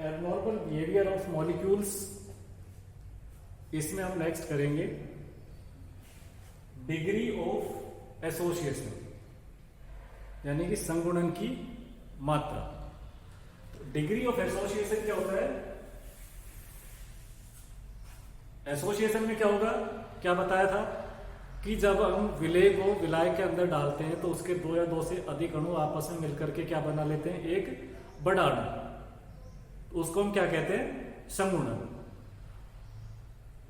Abnormal behaviour of molecules, इसमें हम next करेंगे डिग्री ऑफ एसोसिएशन, यानी कि संगुणन की मात्रा। डिग्री ऑफ एसोसिएशन क्या होता है? एसोसिएशन में क्या होगा, क्या बताया था कि जब हम विलेय को विलायक के अंदर डालते हैं तो उसके दो या दो से अधिक अणु आपस में मिलकर के क्या बना लेते हैं, एक बड़ा अणु। उसको हम क्या कहते हैं, संगुणन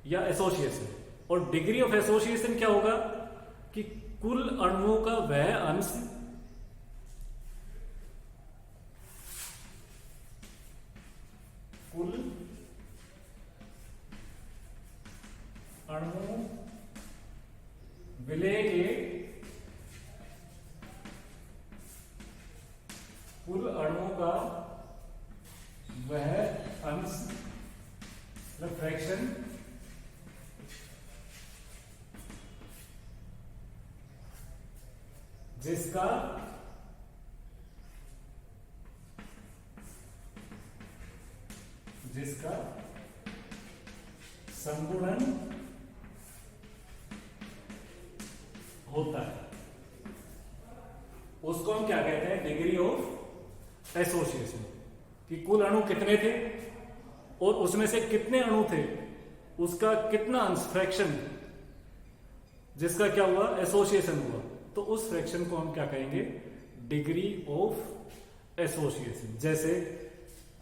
या एसोसिएशन। और डिग्री ऑफ एसोसिएशन क्या होगा कि कुल अणुओं का वह अंश कुल अणु विलेय के कुल अणुओं का वह अंश फ्रैक्शन जिसका संगुणन होता है, उसको हम क्या कहते हैं, डिग्री ऑफ एसोसिएशन। कि कुल अणु कितने थे और उसमें से कितने अणु थे, उसका कितना अंश फ्रैक्शन जिसका क्या हुआ, एसोसिएशन हुआ, तो उस फ्रैक्शन को हम क्या कहेंगे, डिग्री ऑफ एसोसिएशन। जैसे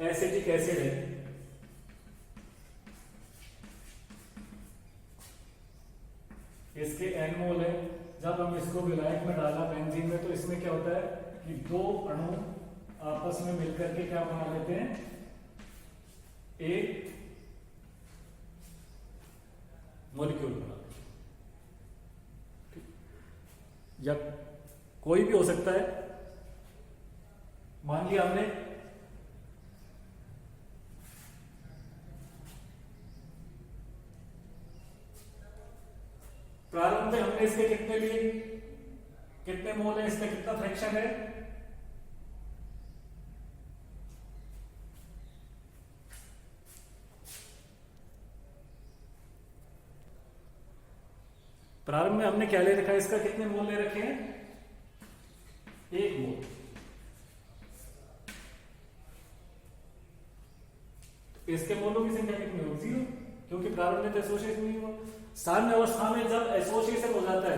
एसिटिक एसिड है, इसके N मोल है, जब हम इसको विलायक में डाला बेंजीन में, तो इसमें क्या होता है कि दो अणु आपस में मिलकर के क्या बना लेते हैं, एक मॉलिक्यूल बनाते हैं। या कोई भी हो सकता है, मान लिया हमने प्रारंभ में हमने इसके कितने लिए, कितने मोल है, इसका कितना फ्रैक्शन है, प्रारंभ में हमने क्या ले रखा है, इसका कितने मोल ले रखे हैं, एक मोल। तो इसके मोलों की संख्या कितनी होगी, 0, क्योंकि प्रारंभ में तो एसोसिएशन नहीं हुआ। साम्य अवस्था में जब एसोसिएशन हो जाता है,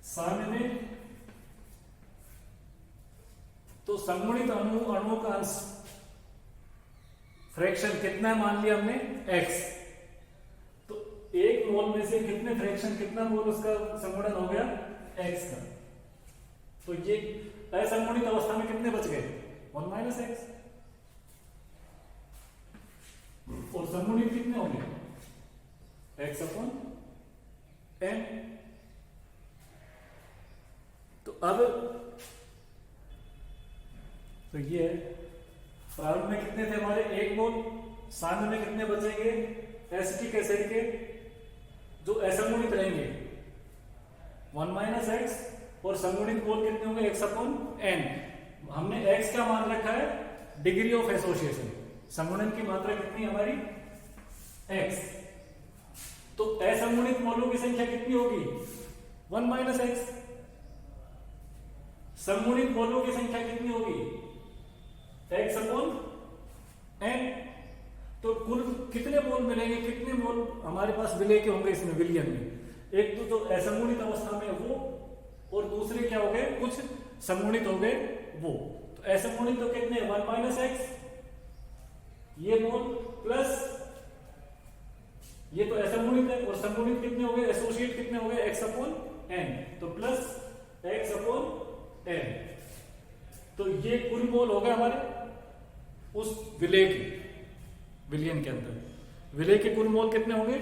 साम्य में, तो संगुणित अणुओं का अंश फ्रैक्शन कितना है, मान लिया हमने x, तो एक मोल में से कितने फ्रैक्शन, कितना मोल उसका संगुणन हो गया, x का। तो ये असंगुणित अवस्था में कितने बच गए, 1 - x। और संगुणित कितने होंगे, x/n। तो अब तो ये प्रारंभ में कितने थे हमारे, 1 मोल, साम्य में कितने बचेंगे, एसिटिक एसिड के जो असंगुणित रहेंगे 1 - x, और संगुणित मोल कितने होंगे, x/n। हमने x क्या मान रखा है, डिग्री ऑफ एसोसिएशन, संगुणन की मात्रा कितनी हमारी, x। तो असंगुणित मोलों की संख्या कितनी होगी, 1 - x। संगुणित मोलों की संख्या कितनी होगी, x/n। तो कुल कितने मोल मिलेंगे, कितने मोल हमारे पास विलेय के होंगे इसमें, विलयन में। एक तो जो असंगुणित अवस्था में वो, और दूसरे क्या हो गए, कुछ संगुणित हो गए वो। तो असंगुणित तो कितने, 1 - x, ये मोल प्लस ये तो असंगुणित है, और संगुणित कितने हो गए, एसोसिएट कितने हो गए, x/n, तो प्लस x/n। तो ये कुल मोल हो गए हमारे उस विलेय के, विलयन के अंदर। विलेय के कुल मोल कितने होंगे,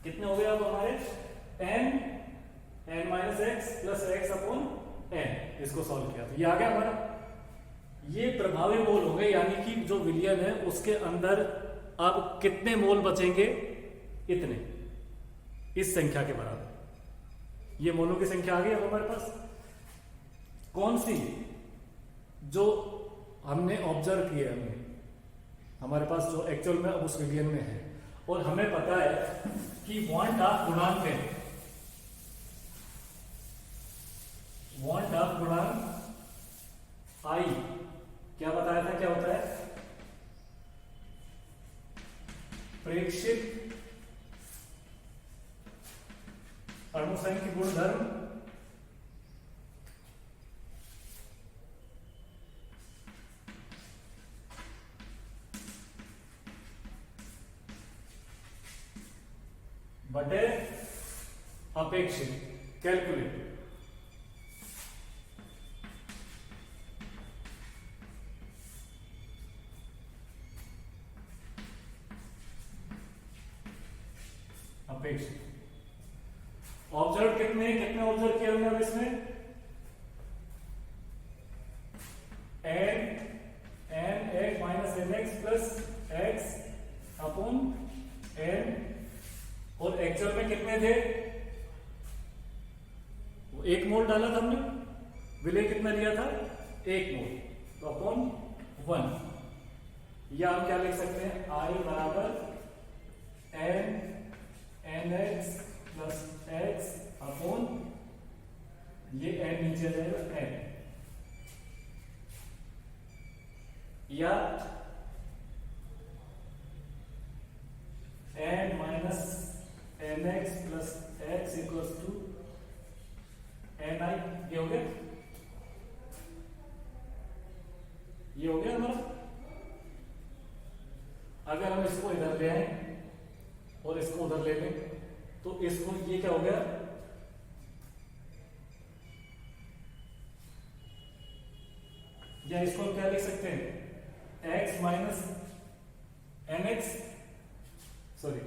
कितने हो गए अब हमारे, n - x प्लस x/n। इसको सॉल्व किया तो ये आ गया हमारा, ये प्रभावी मोल हो गए, यानी कि जो विलयन है उसके अंदर अब कितने मोल बचेंगे, इतने, इस संख्या के बराबर। ये मोलों की संख्या आ गई अब हमारे पास। कौन सी, जो हमने ऑब्जर्व किया, हमने हमारे पास जो एक्चुअल में उस विलियन में है, और हमें पता है कि वांट ऑफ गुणांक है, वांट ऑफ गुणांक आई क्या बताया था, क्या होता है, प्रेक्षित अणुसंख्य गुणधर्म बटे अपेक्षित, कैलकुलेट। अपेक्षित ऑब्जर्व कितने कितने ऑब्जर्व किया हमने अब इसमें, N X minus N X plus X upon N, और एक्चुअल में कितने थे, वो 1 मोल डाला था हमने, विलेय कितना लिया था 1 मोल, तो अपॉन 1, या हम क्या लिख सकते हैं, आई बराबर N X plus X upon, ये एन नीचे जाएगा एन, या N minus N X plus X equals to N I, ये हो गया, ये हो गया हमारा। अगर हम इसको इधर ले आए और इसको उधर ले लें तो इसको ये क्या हो गया, या इसको हम क्या लिख सकते हैं, X minus N X, sorry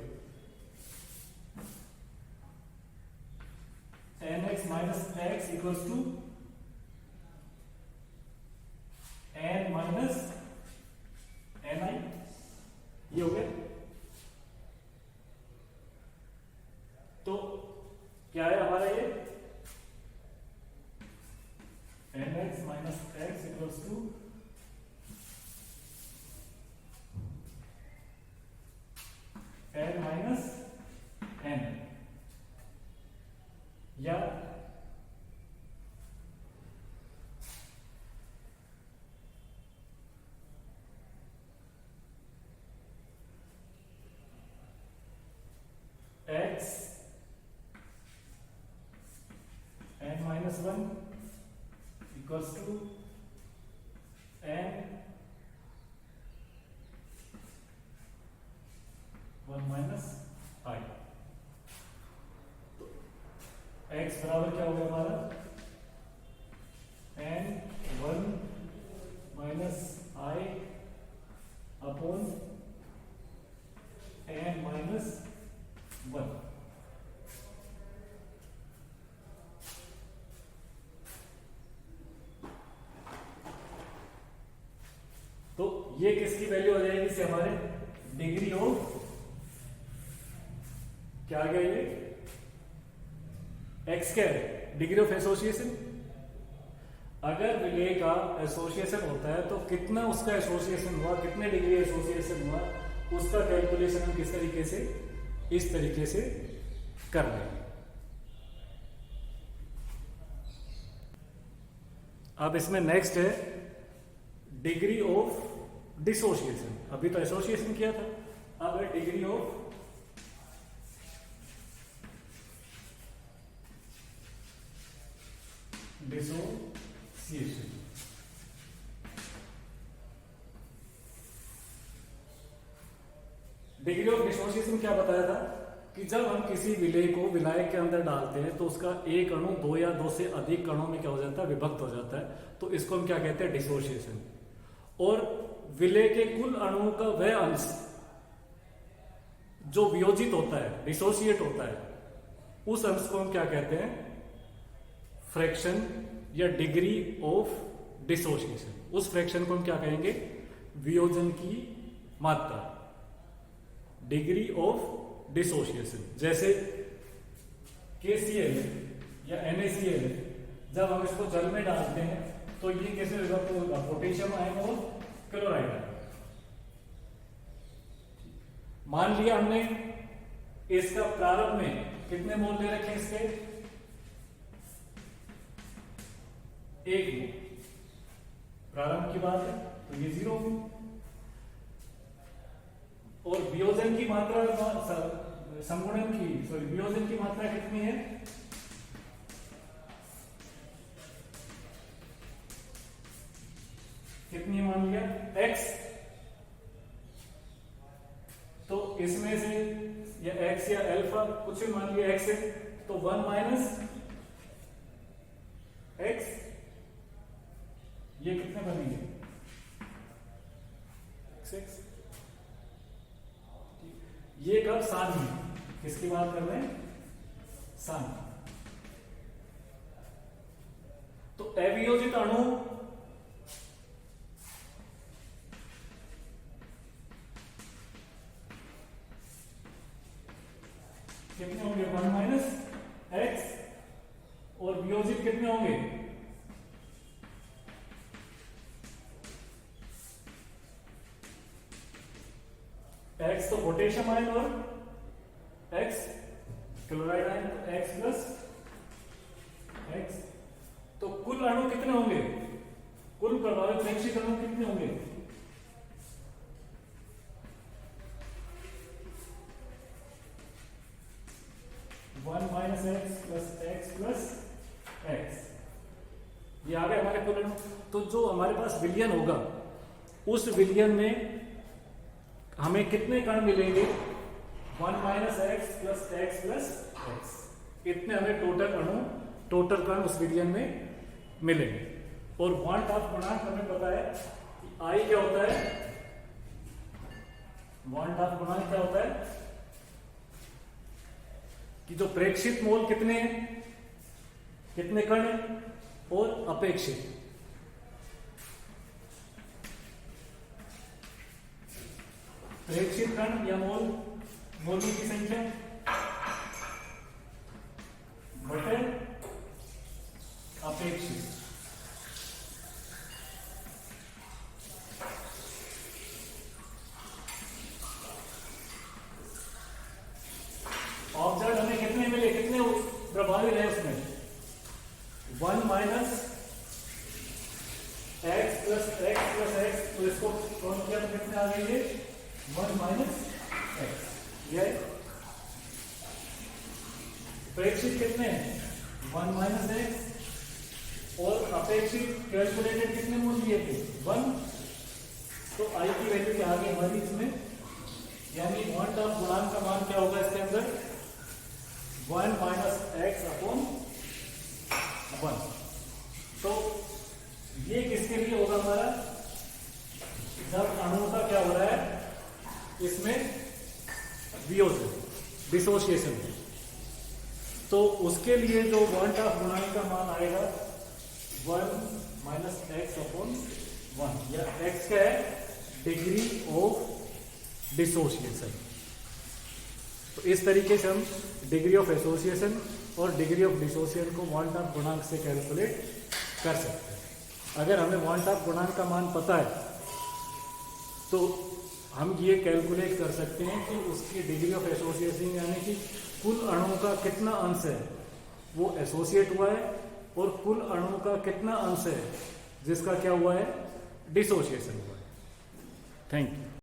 N X minus X equals to N minus N I, ये हो गया। तो क्या है हमारा ये, N X minus X equals to N minus N, या X N minus 1 equals to N 1 minus I, तो एक्स बराबर क्या हो गया हमारा, N 1 minus I upon N minus 1। तो ये किसकी वैल्यू हो जाएगी, इससे हमारे डिग्री ऑफ, क्या आ गया ये, एक्स क्या है, डिग्री ऑफ एसोसिएशन। अगर विलेय का एसोसिएशन होता है तो कितना उसका एसोसिएशन हुआ, कितने डिग्री एसोसिएशन हुआ, उसका कैलकुलेशन हम किस तरीके से, इस तरीके से कर लेंगे। अब इसमें नेक्स्ट है डिग्री ऑफ डिसोसिएशन, अभी तो एसोसिएशन किया था, अब है degree of dissociation. Degree of dissociation क्या बताया था कि जब हम किसी विलेय को विलायक के अंदर डालते हैं तो उसका एक अणु 2 या 2 से अधिक कणों में क्या हो जाता है, विभक्त हो जाता है, तो इसको हम क्या कहते हैं, डिसोसिएशन। और विलेय के कुल अणुओं का वह अंश जो वियोजित होता है, डिसोसिएट होता है, उस अंश को हम क्या कहते हैं, फ्रैक्शन या डिग्री ऑफ डिसोसिएशन। उस फ्रैक्शन को हम क्या कहेंगे, वियोजन की मात्रा, डिग्री ऑफ डिसोसिएशन। जैसे KCl या NaCl, जब हम इसको जल में डालते हैं तो ये कैसे विभक्त होगा, पोटेशियम आयन और क्लोराइड आयन। मान लिया हमने इसका प्रारंभ में कितने मोल ले रखे इसके, 1 मोल प्रारंभ की बात है, तो ये 0 और वियोजन की मात्रा, संगुणन की वियोजन की मात्रा कितनी है, कितनी मान लिया x, तो इसमें से या x या अल्फा कुछ भी मान लिया x है, तो 1 माइनस x, ये कितने बनेंगे x। ये कब, सान में, किसकी बात कर रहे हैं, सान। तो अवियोजित अणु कितने होंगे, 1 माइनस x, और वियोजित कितने होंगे, x तो पोटेशियम आयन और x क्लोराइड आयन, तो x प्लस x। तो कुल अणु कितने होंगे, कुल प्रभावित प्रेक्षित अणु कितने होंगे, 1 minus x plus x plus x, ये आ गए हमारे कुल अणु। तो जो हमारे पास विलयन होगा, उस विलयन में हमें कितने कण मिलेंगे, 1 minus x plus x plus x, इतने हमें टोटल अणु, टोटल कण उस विलयन में मिलेंगे। और वांट ऑफ गुणांक हमें पता है कि आई क्या होता है, वांट ऑफ गुणांक क्या होता है कि जो प्रेक्षित मोल कितने हैं, कितने कण हैं, और अपेक्षित, प्रेक्षित कण या मोल, मोलों की संख्या बटे अपेक्षित। ऑब्जर्व हमें कितने मिले, कितने प्रभावी रहे उसमें, 1 माइनस एक्स प्लस एक्स, तो इसको कौन किया तो कितने आ गए, 1 माइनस एक्स। यह प्रेक्षित कितने हैं, 1 माइनस एक्स, और अपेक्षित कैलकुलेटेड कितने मूल लिए थे, 1। तो आई की वैल्यू क्या आ गई हमारी इसमें, यानी वांट ऑफ गुणांक का मान क्या होगा इसके अंदर, 1 माइनस एक्स अपॉन 1। तो ये किसके लिए होगा हमारा, जब अणु का क्या हो रहा है, इसमें वियोजन, डिसोसिएशन, तो उसके लिए जो वांट ऑफ गुणांक का मान आएगा 1 माइनस एक्स अपॉन 1, या एक्स क्या है, डिग्री ऑफ डिसोसिएशन। तो इस तरीके से हम डिग्री ऑफ एसोसिएशन और डिग्री ऑफ डिसोसिएशन को वांट ऑफ गुणांक से कैलकुलेट कर सकते हैं। अगर हमें वांट ऑफ गुणांक का मान पता है तो हम ये कैलकुलेट कर सकते हैं कि उसकी डिग्री ऑफ एसोसिएशन, यानी कि कुल अणुओं का कितना अंश है वो एसोसिएट हुआ है, और कुल अणुओं का कितना अंश है जिसका क्या हुआ है, डिसोसिएशन हुआ है। Thank you.